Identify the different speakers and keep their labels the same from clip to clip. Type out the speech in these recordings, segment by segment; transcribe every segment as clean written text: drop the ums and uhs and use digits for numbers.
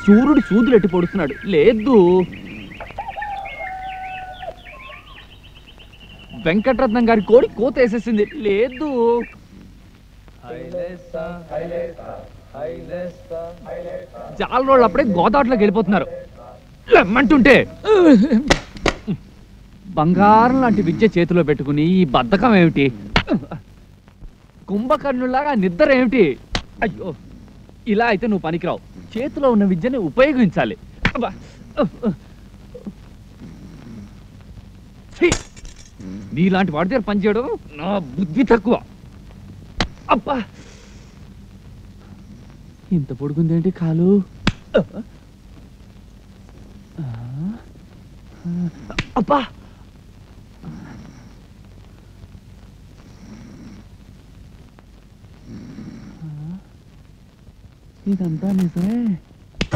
Speaker 1: సూర్యుడు సూదులు ఎట్టి పొడుస్తున్నాడు. లేదు, వెంకటరత్నం గారి కోడి కోత వేసేసింది. లేదు, జాలరోళ్ళు అప్పుడే గోదావరిలోకి వెళ్ళిపోతున్నారు. లెమ్మంటుంటే బంగారం లాంటి విద్య చేతిలో పెట్టుకుని ఈ బద్ధకం ఏమిటి? కుంభకర్ణులాగా నిద్ర ఏమిటి? అయ్యో, ఇలా అయితే నువ్వు పనికిరావు. చేతిలో ఉన్న విద్యని ఉపయోగించాలి. నీలాంటి వాడి దగ్గర పనిచేయడం నా బుద్ధి తక్కువ. అబ్బా, ఇంత పొడుగుందేంటి కాలు? అబ్బా, ఇదంతా నిజమే.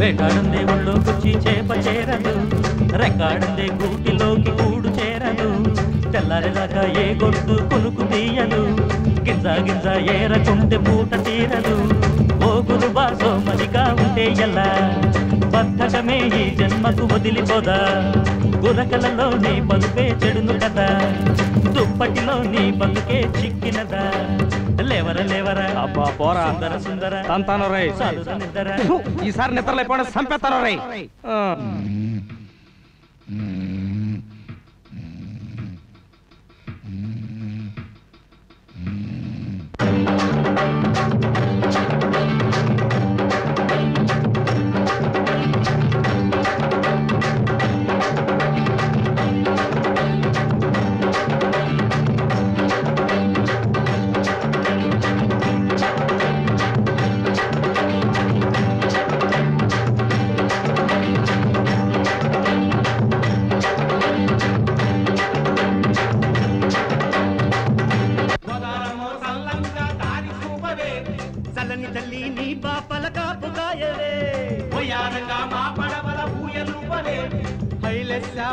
Speaker 2: వేటాడందే ఒళ్ళోకొచ్చి చేప చేరదు, రెక్కాడందే గూటిలోకి కూడు చేరదు, తెల్లారిదాకా ఏ గొడ్డు కొనుకు తీయదు, గింజ గింజ ఏరకుంటే పూట తీరదు. ఓగురు బాసో మదిగా ఉంటే ఎలా, బద్ధకమే ఈ జన్మకు వదిలిపోదా. గురకలలో నీ బతుకే చెడును కదా, దుప్పటిలో నీ బతుకే చిక్కినదా. లేవరా లేవరా
Speaker 3: అబ్బా పోరా
Speaker 2: సుందర సుందర
Speaker 3: తంతాను రై. ఈసారి నిద్రలేకపోయినా చంపేస్తాను రై.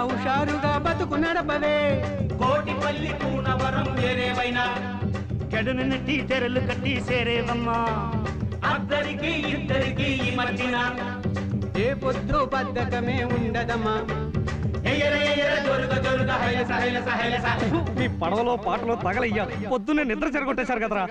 Speaker 4: హుషారుగా బతుకు నడపవే, కోటిపల్లి కూనవరం ఏరేవైనా
Speaker 2: గడును నెట్టి తెరలు కట్టి సేరేవమ్మా.
Speaker 4: అద్దరికి ఇద్దరికి ఈ మధ్యన ఏ పొద్దు బద్ధకమే ఉండదమ్మా.
Speaker 3: మీ పడవలో పాటలో తగలయ్యా, పొద్దున్నే నిద్ర చెరగొట్టేశారు కదరా.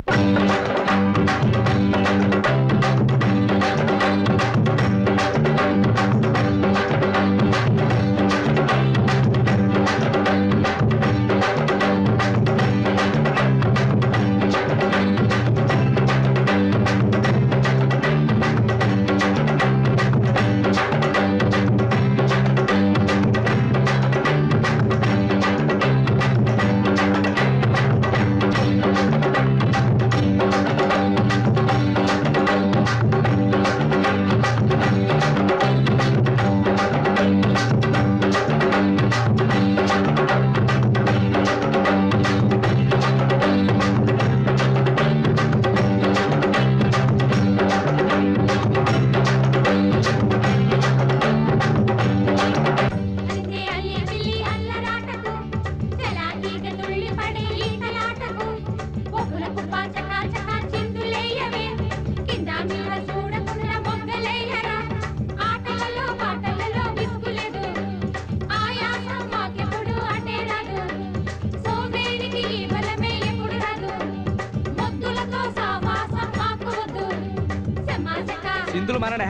Speaker 3: సింధులు మననే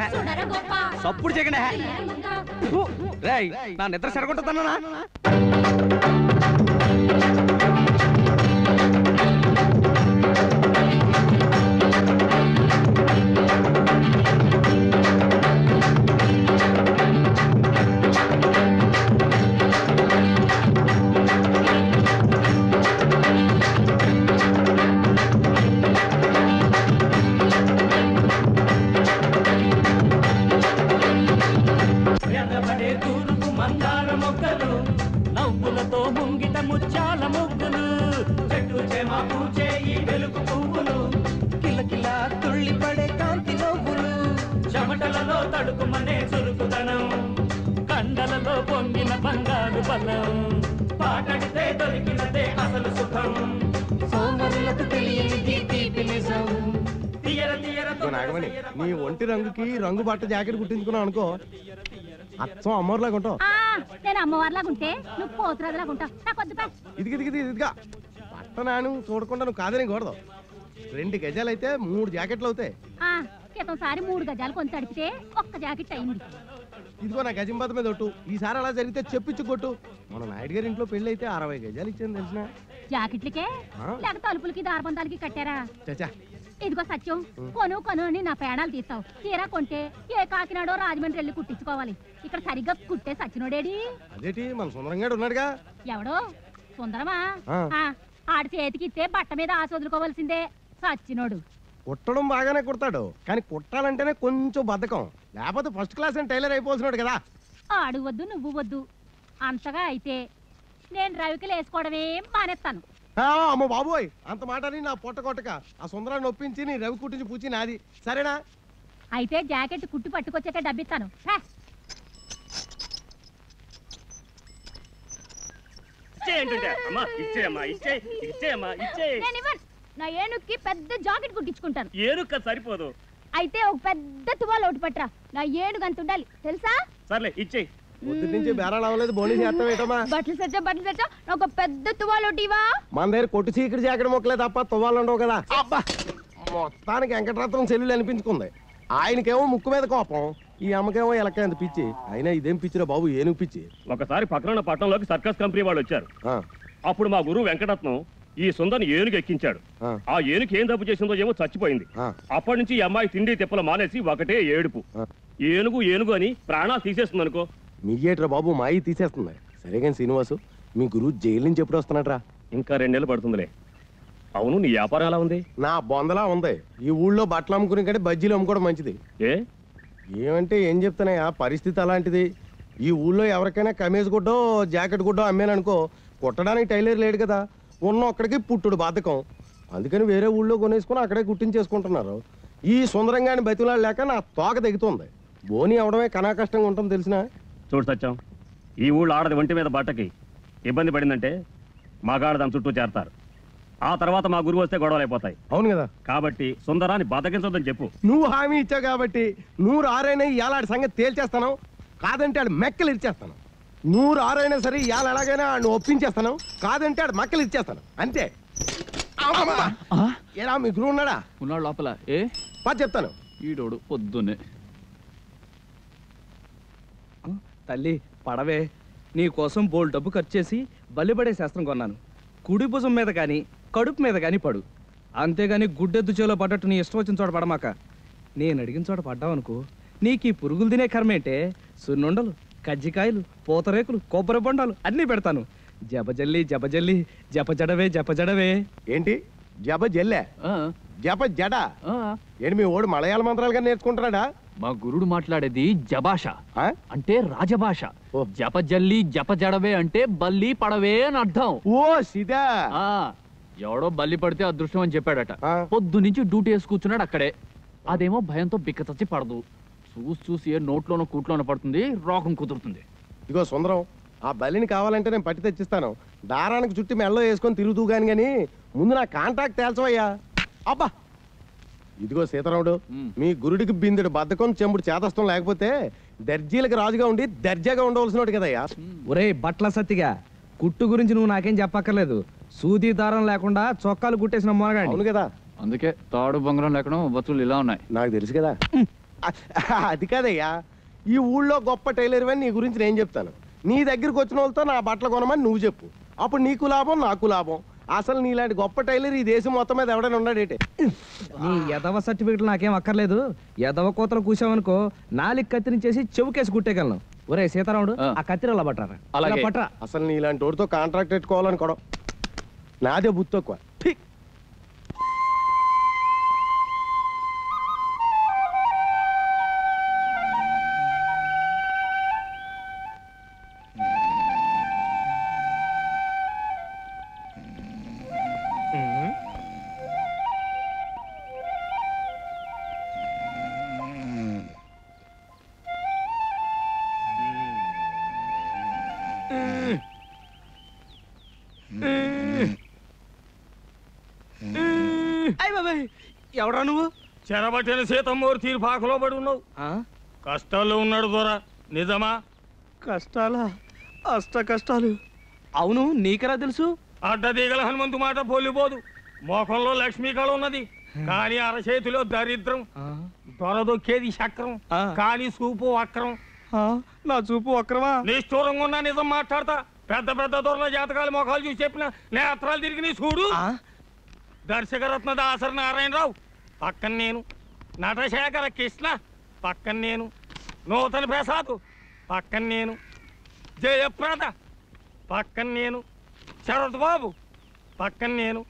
Speaker 3: సప్పుడు చేయకండి. రేయ్, నా నిద్ర చెడగొట్టదన్నా.
Speaker 2: నవ్వులతో ముంగిట ముచ్చాల ముగ్గులు, చెట్టు చేమ పూచే ఈ వెలుగు పువ్వులు,
Speaker 4: కిలకిలా తుళ్ళిపడే కాంతి నవ్వులు,
Speaker 2: చెమటలలో తడుకుమనే చురుకుదనం, కండలలో పొంగిన బంగారు బలం, పాటడితే దొరికినదే అసలు సుఖం,
Speaker 4: సోమరులకు తెలియనిది తీపి నిజం.
Speaker 2: తీయర తీయరతో
Speaker 5: నాగమణి నీ ఒంటి రంగుకి రంగు బట్ట జాకెట్ కుట్టించుకున్నావు అనుకో అచ్చం అమ్మోర్లాగా ఉంటావు.
Speaker 6: నేను అమ్మవారిలాగుంటే నువ్వు పోతురాజులాగుంటావు. నాకు వద్దు పా.
Speaker 5: ఇదిగా బట్ట నాను చూడకుండా నువ్వు కాదని కూడదు. 2 గజాలు అయితే 3 జాకెట్లు అవుతాయి.
Speaker 6: క్రితం సారి 3 గజాలు కొంచెం అడిపితే 1 జాకెట్ అయింది.
Speaker 5: ఇదిగో నా గజంబాత మీద ఒట్టు. ఈసారి అలా జరిగితే చెప్పిచ్చు కొట్టు. మన నాయుడు గారి ఇంట్లో పెళ్లి అయితే 60 గజాలు ఇచ్చింది తెలిసిన.
Speaker 6: జాకెట్లకే లేక తలుపులకి దారబంధాలకి కట్టారా?
Speaker 5: చచ్చా
Speaker 6: ఇదిగో సత్యం, కొను అని నా పేడాలు తీస్తావు. తీరా కొంటే ఏ కాకినాడో రాజమండ్రి వెళ్ళి కుట్టించుకోవాలి. ఇక్కడ సరిగ్గా కుట్టే సచ్చినోడేడి?
Speaker 5: అదేటి మన సుందరంగాడు ఉన్నాడుగా.
Speaker 6: ఎవడో సుందరమా? ఆడి చేతికి ఇస్తే బట్ట మీద ఆశ వదులుకోవాల్సిందే. సచ్చినోడు
Speaker 5: కుట్టడం బాగానే కుడతాడు, కానీ కుట్టాలంటేనే కొంచెం బద్ధకం. లేకపోతే ఫస్ట్ క్లాస్ అని టైలర్ అయిపోతున్నాడు కదా.
Speaker 6: ఆడు వద్దు నువ్వు వద్దు. అంతగా అయితే నేను రవికి వేసుకోవడమే మానేస్తాను.
Speaker 5: అమ్మ బాబోయ్, అంత మాట అని నా పొట్ట కొట్టక. ఆ సుందరాన్ని ఒప్పించి నీ రవి కుట్టించి పూచి నాది, సరేనా?
Speaker 6: అయితే జాకెట్ కుట్టి పట్టుకొచ్చాక డబ్బిస్తాను. నా ఏనుక్కి పెద్ద జాకెట్ కుట్టించుకుంటాను.
Speaker 3: ఏనుక్క సరిపోదు.
Speaker 6: అయితే ఒక పెద్ద తువాలు ఒకటి పట్టరా. నా ఏనుగు అంత ఉండాలి తెలుసా?
Speaker 3: సర్లే ఇచ్చేయి.
Speaker 5: పొద్దు నుంచి బేరాలు అవ్వలేదు, బోనీ చేస్తావేటమ్మా?
Speaker 6: బట్టలు సచ్చా ఒక పెద్ద తువాలు ఒకటి ఇవా.
Speaker 5: మన దగ్గర కొట్టు చీకటి జాకెట్ మొక్కలే తప్ప తువ్వాలు ఉండవు కదా. అబ్బా, మొత్తానికి వెంకటరత్నం చెల్లెలు అనిపించుకుంది. ఆయనకేమో ముక్కు మీద కోపం, ఈ అమ్మకేమో ఎలక ఎంత పిచ్చి. అయినా ఇదేం పిచ్చిరా బాబు, ఏనుగు పిచ్చి.
Speaker 3: ఒకసారి పక్కన పట్టణంలోకి సర్కస్ కంపెనీ వాళ్ళు వచ్చారు. అప్పుడు మా గురువు వెంకటరత్నం ఈ సుందరిని ఏనుగు ఎక్కించాడు. ఆ ఏనుగు ఏం తప్పు చేసిందో ఏమో చచ్చిపోయింది. అప్పటి నుంచి ఈ అమ్మాయి తిండి తిప్పలు మానేసి ఒకటే ఏడుపు. ఏనుగు అని ప్రాణాలు తీసేస్తుంది అనుకో.
Speaker 5: మీయేట్రా బాబు, మాయి తీసేస్తుంది. సరే కానీ శ్రీనివాసు, మీ గురువు జైలు నుంచి ఎప్పుడు వస్తున్నాడ్రా?
Speaker 3: ఇంకా 2 నెలలు పడుతుందిలే. అవును, నీ వ్యాపారం ఎలా ఉంది?
Speaker 5: నా బొందలా ఉంది. ఈ ఊళ్ళో బట్టలు అమ్ముకుని కంటే బజ్జీలు అమ్ముకోవడం మంచిది. ఏమంటే ఏం చెప్తున్నాయా, పరిస్థితి అలాంటిది. ఈ ఊళ్ళో ఎవరికైనా కమీజ్ గుడ్డో జాకెట్ గుడ్డో అమ్మాననుకో, కుట్టడానికి టైలర్ లేడు కదా. ఉన్న ఒక్కడికి పుట్టుడు బాధకం. అందుకని వేరే ఊళ్ళో కొనేసుకుని అక్కడే కుట్టించేసుకుంటున్నారు. ఈ సుందరంగాని బతిలాడు లేక నా తోక తెగుతుంది. బోని అవడమే కనా కష్టంగా ఉంటుంది తెలిసిన.
Speaker 3: చూడు సత్యం, ఈ ఊళ్ళో ఆడది ఒంటి మీద బట్టకి ఇబ్బంది పడిందంటే మగాడు దాని చుట్టూ చేరతారు. ఆ తర్వాత మా గురువు వస్తే గొడవలు అయిపోతాయి.
Speaker 5: అవును కదా.
Speaker 3: కాబట్టి సుందరాన్ని బతకించొద్దని చెప్పు.
Speaker 5: నువ్వు హామీ ఇచ్చావు కాబట్టి 100 ఆరైనా ఇలాంటి సంగతి తేల్చేస్తాను. కాదంటే ఆడు మెక్కలు ఇచ్చేస్తాను. 100 ఆరైనా సరే ఇవాళ ఎలాగైనా ఆడు ఒప్పించేస్తాను. కాదంటే ఆడు మక్కలు ఇచ్చేస్తాను అంతే. ఏరా మీ గురువు ఉన్నాడా?
Speaker 1: ఉన్నాడు లోపల. ఏ
Speaker 5: చెప్తాను.
Speaker 1: ఈడోడు పొద్దున్నే.
Speaker 7: తల్లి పడవే, నీ కోసం బోల్ డబ్బు ఖర్చు చేసి బలిపడే శాస్త్రం కొన్నాను. కుడి భుజం మీద కానీ కడుపు మీద కానీ పడు. అంతేగాని గుడ్డెద్దు చేలో పడ్డట్టు నీ ఇష్టం వచ్చిన చోట పడమాక. నేను అడిగిన చోట పడ్డావనుకో, నీకు ఈ పురుగులు తినే కర్మేంటే సున్నుండలు, కజ్జికాయలు, పూతరేకులు, కొబ్బరి బొండాలు అన్నీ పెడతాను. జపజల్లి జపజల్లి జపజడవే జపజడవే.
Speaker 5: ఏంటి జప జల్లే జప జడ? ఏంటి మీ ఓడు మలయాళ మంత్రాలుగా నేర్చుకుంటున్నాడా?
Speaker 1: మా గురుడు మాట్లాడేది జభాష, అంటే రాజభాష. జపజల్లి జపజడవే అంటే బల్లి పడవే అని అర్థం.
Speaker 5: ఓ సిదా.
Speaker 1: ఎవడో బల్లి పడితే అదృష్టం అని చెప్పాడట. పొద్దు నుంచి డ్యూటీ వేసి కూర్చున్నాడు అక్కడే. అదేమో భయంతో బిక్కచచ్చి పడదు. చూసి ఏ నోట్లోనో కూట్లోనో పడుతుంది, రోగం కుదురుతుంది.
Speaker 5: ఇగో సుందరం, ఆ బలిని కావాలంటే నేను పట్టి తెచ్చిస్తాను. దారానికి చుట్టి మెల్లో వేసుకొని తిరుగుతూ గాని ముందు నా కాంటాక్ట్ తేల్చవయ్యా. అబ్బా, ఇదిగో సీతారాముడు, మీ గురుడికి బిందుడు బద్ధకం చెంబుడు చేతస్థం లేకపోతే దర్జీలకు రాజుగా ఉండి దర్జాగా ఉండవలసినోడు కదయ్యా.
Speaker 7: ఒరే బట్ల సత్తిగా, కుట్టు గురించి నువ్వు నాకేం చెప్పక్కర్లేదు. సూది దారం లేకుండా చొక్కాలు కుట్టేసిన మొనగాడి.
Speaker 5: అవును కదా.
Speaker 1: అందుకే తాడు బొంగరం లేకుండా వస్తువులు ఇలా ఉన్నాయి.
Speaker 5: నాకు తెలుసు కదా. అది కాదయ్యా, ఈ ఊళ్ళో గొప్ప టైలర్ అని నీ గురించి నేను చెప్తాను. నీ దగ్గరికి వచ్చిన వాళ్ళతో నా బట్టలు కొనమని నువ్వు చెప్పు. అప్పుడు నీకు లాభం, నాకు లాభం. అసలు నీలాంటి గొప్ప టైలర్ ఈ దేశం మొత్తం మీద ఎవడైనా ఉన్నాడేటే.
Speaker 7: నీ ఎదవ సర్టిఫికెట్లు నాకేం అక్కర్లేదు. ఎదవ కోతలు కూసావనుకో, నాలుగు కత్తిరించేసి చెవుకేసి కుట్టేయగలను. ఒరే సీతారాముడు, ఆ కత్తిరి అలా పట్టరా.
Speaker 1: అలాగే
Speaker 7: పట్టరా.
Speaker 5: అసలు నీలాంటి వాడితో కాంట్రాక్ట్ పెట్టుకోవాలనుకోవడం నాదే బుద్ధి తక్కువ.
Speaker 7: ఎవరా నువ్వు?
Speaker 8: చెరబట్టిన సీతమ్మూరు తీర్పాకలో పడి ఉన్నావు. కష్టాల్లో ఉన్నాడు దొర, నిజమా?
Speaker 7: కష్టాలా? అష్ట కష్టాలు. అవును, నీకెలా తెలుసు?
Speaker 8: అడ్డదీగల హనుమంతు మాట పోలిపోదు. మోకంలో లక్ష్మీ కళ ఉన్నది, కానీ అరచేతిలో దరిద్రం. దొరదొక్కేది చక్రం, కానీ చూపు వక్రం.
Speaker 7: నా చూపు వక్రమా?
Speaker 8: నిష్ఠూరంగా ఉన్నా నిజం మాట్లాడతా. పెద్ద పెద్ద దొరల జాతకాలు మొఖాలు చూసి చెప్పిన నేత్రాలు తిరిగి నీ చూడు. దర్శకరత్న దాసరి నారాయణరావు పక్కన నేను, నటశేఖర కృష్ణ పక్కన నేను, నూతన ప్రసాద్ పక్కన నేను, జయప్రద పక్కన నేను, శరత్ బాబు పక్కన నేను,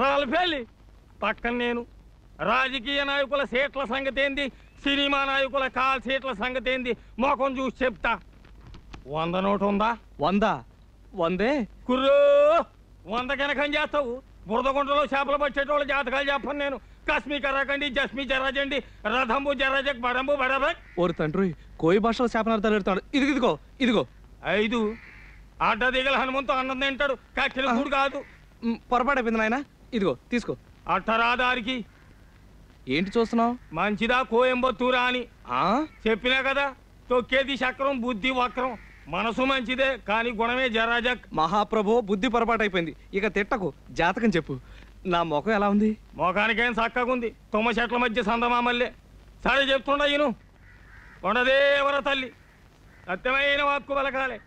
Speaker 8: రాల్ఫెల్లి పక్కన నేను. రాజకీయ నాయకుల సీట్ల సంగతి ఏంది, సినిమా నాయకుల కాల్ సీట్ల సంగతి ఏంది మొఖం చూసి చెప్తా. 100 నోటు ఉందా?
Speaker 7: 100? 100
Speaker 8: కుర్రో 100 కనకం చేస్తావు. బురదగుంటలో చేపలు పట్టేటోళ్ళ జాతకాలు చెప్పను నేను. కస్మి కరాకండి, జస్మి జరాజండి, రథంబు జరాజక్, బడంబు బడబక్.
Speaker 7: ఓరు తండ్రి, కోయి భాషలో శాపనార్థాలు పెడతాడు. ఇదిగో ఇదిగో
Speaker 8: 5. అడ్డదిగల హనుమంతు అన్నం తింటాడు, కక్కిన కూడు కాదు.
Speaker 7: పొరపాటైపోయింది నాయన. ఇదిగో తీసుకో.
Speaker 8: అట్టరాదారికి
Speaker 7: ఏంటి చూస్తున్నావు?
Speaker 8: మంచిదా కోయంబత్తూరా అని చెప్పినా కదా. తొక్కేది చక్రం, బుద్ధి వక్రం. మనసు మంచిదే, కానీ గుణమే జరాజక్.
Speaker 7: మహాప్రభు, బుద్ధి పొరపాటైపోయింది. ఇక తిట్టకు, జాతకం చెప్పు. నా ముఖం ఎలా ఉంది?
Speaker 8: ముఖానికేం చక్కగుంది, తుమ్మ చెట్ల మధ్య సందమామల్లే. సరే చెప్తుండ ఈను. కొండదేవర తల్లి సత్యమైన వాక్కు పలకాలే.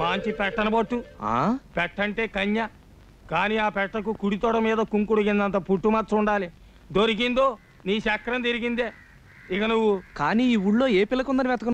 Speaker 8: మంచి పెట్టనబొట్టు. పెట్టంటే కన్య, కానీ ఆ పెట్టకు కుడి తొడ మీద కుంకుడు కిందంత పుట్టుమచ్చ ఉండాలి. దొరికిందో నీ చక్రం తిరిగిందే. ఇక నువ్వు
Speaker 7: కానీ ఈ ఊళ్ళో ఏ పిల్లకుందని వెతక